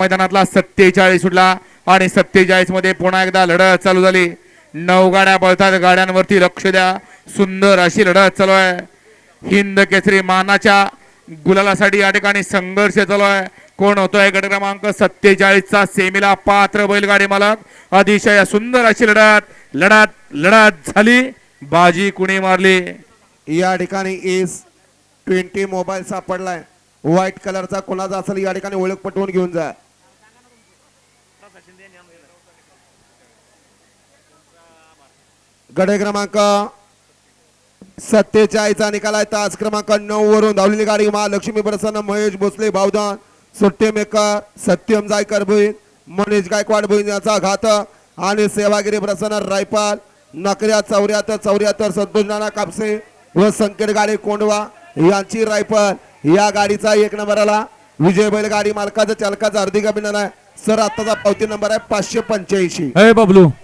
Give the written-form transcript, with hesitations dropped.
मैदानातला 47 सुटला आणि 47 मध्ये पुन्हा एकदा लढत चालू झाली। 9 गाड्या पळतात, गाड्यांवरती लक्ष द्या। सुंदर अशी लढत चालू आहे। हिंद केसरी मानाच्या गुलालासाठी या ठिकाणी संघर्ष चालू आहे। कोण होतोय गट क्रमांक 47 चा सेमीला पात्र बैलगाडी मालक। अतिशय सुंदर अशी लढत लढत लढत झाली। बाजी कुणी मारली? या ठिकाणी S20 मोबाईल सापडलाय। व्हाईट कलरचा कोणाचा असेल या ठिकाणी ओळख पटवून घेऊन जा। गट क्रमांक 47 चा निकाल आहे। तास क्रमांक 9 वरून धावलेली गाडी महालक्ष्मी प्रसन्न महेश भोसले भावदान सुट्टे मेकर सत्यम जायकर भुईन मनीष गायकवाड भुईन याचा घात आणि सेवागिरी प्रसन्न रायपाल नकऱ्या 74 संतोष नाना कापसे व संकेत गाडी कोंडवा यांची रायफल। या गाडीचा 1 नंबरला विजय बैलगाडी मालकाचा चालकाचा हार्दिक अभिनंदन आहे सर। आताचा पावती नंबर आहे 585। बबलू